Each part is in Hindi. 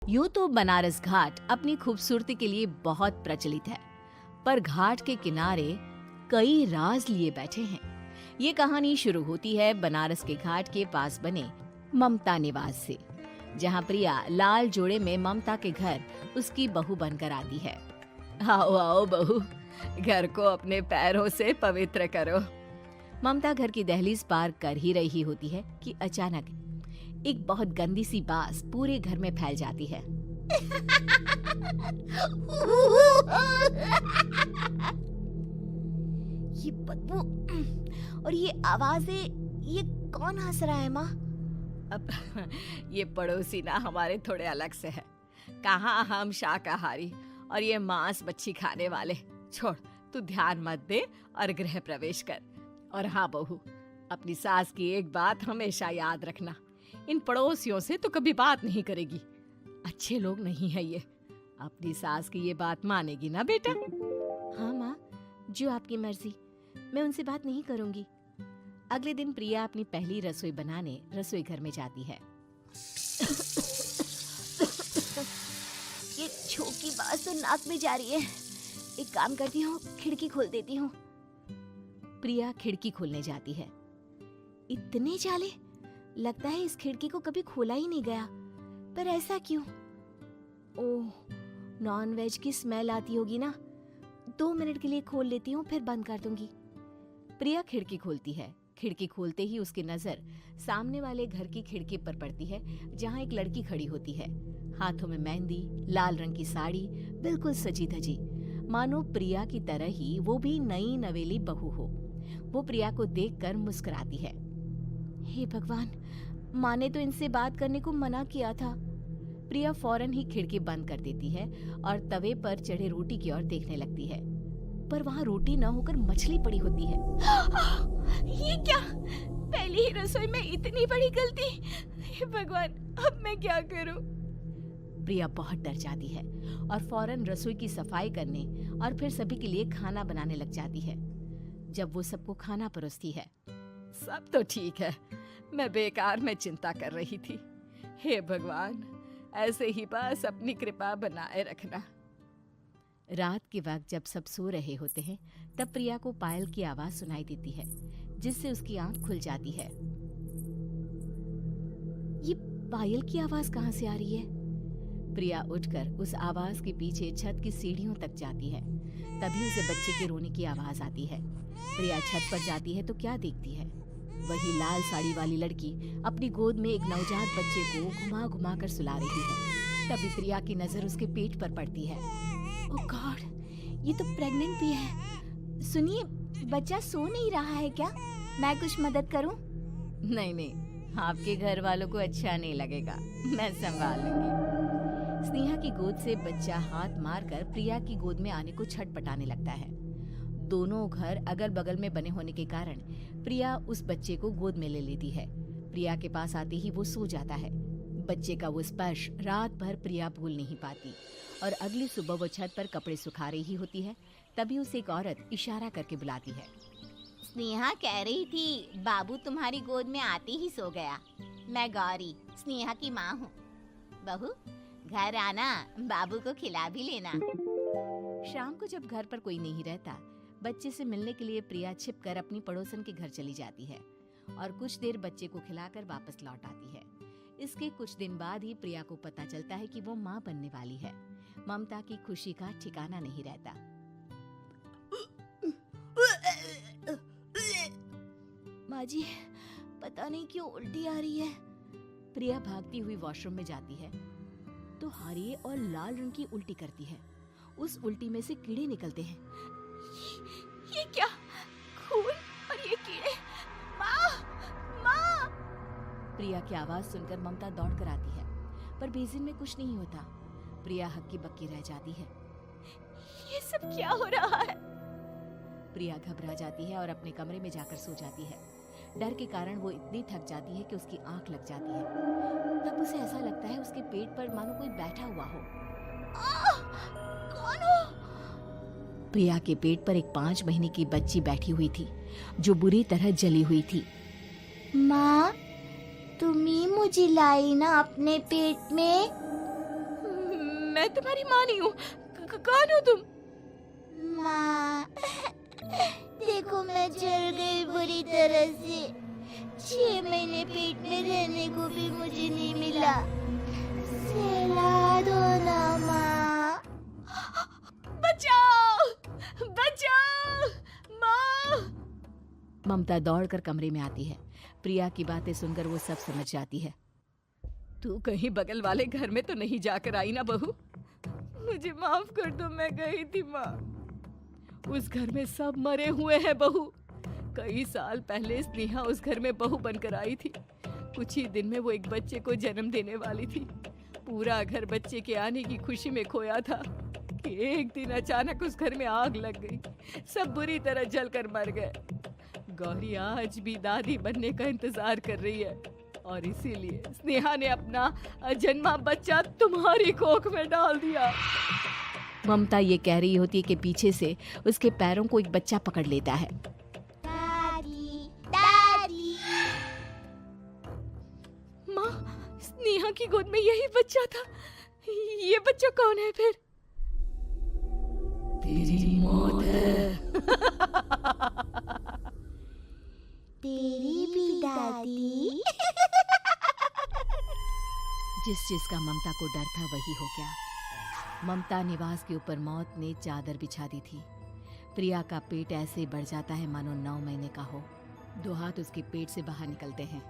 यूं तो बनारस घाट अपनी खूबसूरती के लिए बहुत प्रचलित है, पर घाट के किनारे कई राज लिए बैठे हैं। ये कहानी शुरू होती है बनारस के घाट के पास बने ममता निवास से, जहां प्रिया लाल जोड़े में ममता के घर उसकी बहू बनकर आती है। आओ आओ बहू, घर को अपने पैरों से पवित्र करो। ममता घर की दहलीज पार कर ही रही होती है कि अचानक एक बहुत गंदी सी बास पूरे घर में फैल जाती है। ये बदबू और ये आवाजें, ये कौन हंस रहा है माँ? अब ये पड़ोसी ना हमारे थोड़े अलग से है। कहाँ हम शाकाहारी और ये मांस मच्छी खाने वाले। छोड़, तू ध्यान मत दे और गृह प्रवेश कर। और हाँ बहू, अपनी सास की एक बात हमेशा याद रखना, इन पड़ोसियों से तो कभी बात नहीं करेगी। अच्छे लोग नहीं है ये। अपनी सास की ये बात मानेगी ना बेटा? हाँ माँ, जो आपकी मर्जी, मैं उनसे बात नहीं करूंगी। अगले दिन प्रिया अपनी पहली रसोई बनाने रसोई घर में जाती है। ये छोकी बात तो नाक में जा रही है। एक काम करती हूँ, खिड़की खोल देती हूँ। प्रिया खिड़की खोलने जाती है। इतने जाले, लगता है इस खिड़की को कभी खोला ही नहीं गया। पर ऐसा क्यों? ओह, नॉन वेज की स्मेल आती होगी ना। 2 मिनट के लिए खोल लेती हूँ, फिर बंद कर दूंगी। प्रिया खिड़की खोलती है। खिड़की खोलते ही उसकी नजर सामने वाले घर की खिड़की पर पड़ती है, जहाँ एक लड़की खड़ी होती है। हाथों में मेहंदी, लाल रंग की साड़ी, बिल्कुल सजी धजी, मानो प्रिया की तरह ही वो भी नई नवेली बहू हो। वो प्रिया को देखकर मुस्कुराती है। हे भगवान, माँ ने तो इनसे बात करने को मना किया था। प्रिया फौरन ही खिड़की बंद कर देती है और तवे पर चढ़े रोटी की ओर देखने लगती है, पर वहाँ रोटी न होकर मछली पड़ी होती है। ये क्या? पहली ही रसोई में इतनी बड़ी गलती। हे भगवान, अब मैं क्या करूं? प्रिया बहुत डर जाती है और फौरन रसोई की सफाई करने और फिर सभी के लिए खाना बनाने लग जाती है। जब वो सबको खाना परोसती है, सब तो ठीक है, मैं बेकार में चिंता कर रही थी। हे भगवान, ऐसे ही बस अपनी कृपा बनाए रखना। रात के वक्त जब सब सो रहे होते हैं, तब प्रिया को पायल की आवाज सुनाई देती है, जिससे उसकी आंख खुल जाती है। ये पायल की आवाज कहाँ से आ रही है? प्रिया उठकर उस आवाज के पीछे छत की सीढ़ियों तक जाती है। तभी उसे बच्चे के रोने की आवाज आती है। प्रिया छत पर जाती है तो क्या देखती है? वही लाल साड़ी वाली लड़की अपनी गोद में एक नवजात बच्चे को घुमा घुमा कर सुला रही है। तभी प्रिया की नजर उसके पेट पर पड़ती है। ओह गॉड, ये तो प्रेग्नेंट भी है। सुनिए, बच्चा सो नहीं रहा है क्या? मैं कुछ मदद करूं? नहीं नहीं, आपके घर वालों को अच्छा नहीं लगेगा, मैं संभाल लूंगी। स्नेहा की गोद से बच्चा हाथ मारकर प्रिया की गोद में आने को छटपटाने लगता है। दोनों घर अगल बगल में बने होने के कारण प्रिया उस बच्चे को गोद में ले लेती है। प्रिया के पास आते ही वो सो जाता है। बच्चे का वो स्पर्श रात भर प्रिया भूल नहीं पाती और अगली सुबह वो छत पर कपड़े सुखा रही होती है। तभी उसे एक औरत इशारा करके बुलाती है। स्नेहा कह रही थी बाबू तुम्हारी गोद में आते ही सो गया। मैं गौरी, स्नेहा की माँ हूँ। बहू, घर आना, बाबू को खिला भी लेना। शाम को जब घर पर कोई नहीं रहता, बच्चे से मिलने के लिए प्रिया छिपकर अपनी पड़ोसन के घर चली जाती है और कुछ देर बच्चे को खिलाकर वापस लौट आती है। इसके कुछ दिन बाद ही प्रिया को पता चलता है कि वो माँ बनने वाली है। ममता की खुशी का ठिकाना नहीं रहता। माँ जी, पता नहीं क्यों उल्टी आ रही है। प्रिया भागती हुई वॉशरूम में जाती है तो हरे और लाल रंग की उल्टी करती है। उस उल्टी में से कीड़े निकलते हैं। ये क्या? खून और ये कीड़े! माँ! माँ! प्रिया की आवाज सुनकर ममता दौड़ कर आती है, पर बेसिन में कुछ नहीं होता। प्रिया हक्की बक्की रह जाती है। ये सब क्या हो रहा है? प्रिया घबरा जाती है और अपने कमरे में जाकर सो जाती है। डर के कारण वो इतनी थक जाती है कि उसकी आंख लग जाती है। तब उसे ऐसा लगता है उसके पेट पर मानो कोई बैठा हुआ हो। कौन हो? प्रिया के पेट पर एक 5 महीने की बच्ची बैठी हुई थी, जो बुरी तरह जली हुई थी। माँ, तुम ही मुझे लाई ना अपने पेट में? मैं तुम्हारी माँ नहीं हूँ। कौन हो तुम? माँ, देखो मैं जल गई बुरी तरह से। 6 महीने पेट में रहने को भी मुझे नहीं मिला। सहला दो ना माँ। बचाओ, बचाओ, माँ! ममता दौड़कर कमरे में आती है। प्रिया की बातें सुनकर वो सब समझ जाती है। तू कहीं बगल वाले घर में तो नहीं जाकर आई ना बहू? मुझे माफ कर दो, मैं गई थी माँ। उस घर में सब मरे हुए हैं बहू। कई साल पहले स्नेहा उस घर में बहू बनकर आई थी। कुछ ही दिन में वो एक बच्चे को जन्म देने वाली थी। पूरा घर बच्चे के आने की खुशी में खोया था कि एक दिन अचानक उस घर में आग लग गई। सब बुरी तरह जलकर मर गए। गौरी आज भी दादी बनने का इंतजार कर रही है और इसीलिए स्नेहा ने अपना अजन्मा बच्चा तुम्हारी कोख में डाल दिया। ममता ये कह रही होती है कि पीछे से उसके पैरों को एक बच्चा पकड़ लेता है। दादी, दादी। माँ, स्नेहा की गोद में यही बच्चा था। ये बच्चा कौन है फिर? तेरी मौत है। तेरी भी दादी। जिस चीज का ममता को डर था वही हो गया। ममता निवास के ऊपर मौत ने चादर बिछा दी थी। प्रिया का पेट ऐसे बढ़ जाता है मानो 9 महीने का हो। 2 हाथ उसके पेट से बाहर निकलते हैं।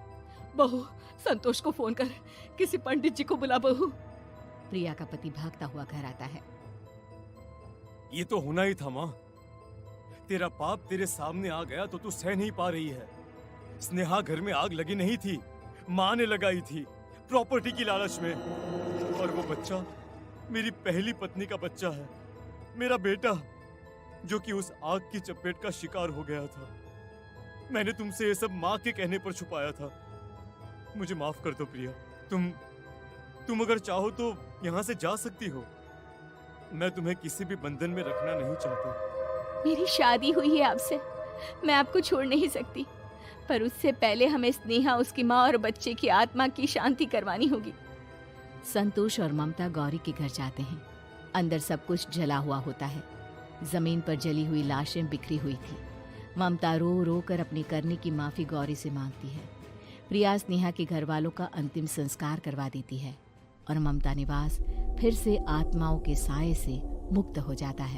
बहू, संतोष को फोन कर, किसी पंडित जी को बुला बहू। प्रिया का पति भागता हुआ घर आता है। ये तो होना ही था माँ। तेरा पाप तेरे सामने आ गया तो तू सह नहीं पा रही है। स्नेहा घर में आग लगी नहीं थी, माँ ने लगाई थी, प्रॉपर्टी की लालच में। और वो बच्चा मेरी पहली पत्नी का बच्चा है, मेरा बेटा, जो कि उस आग की चपेट का शिकार हो गया था। मैंने तुमसे ये सब माँ के कहने पर छुपाया था। मुझे माफ कर दो प्रिया। तुम अगर चाहो तो यहाँ से जा सकती हो। मैं तुम्हें किसी भी बंधन में रखना नहीं चाहता। मेरी शादी हुई है आपसे, मैं आपको छोड़ नहीं सकती, पर उससे पहले हमें स्नेहा, उसकी माँ और बच्चे की आत्मा की शांति करवानी होगी। संतोष और ममता गौरी के घर जाते हैं। अंदर सब कुछ जला हुआ होता है। जमीन पर जली हुई लाशें बिखरी हुई थी। ममता रो रो कर अपने करने की माफी गौरी से मांगती है। प्रिया स्नेहा के घर वालों का अंतिम संस्कार करवा देती है और ममता निवास फिर से आत्माओं के साए से मुक्त हो जाता है।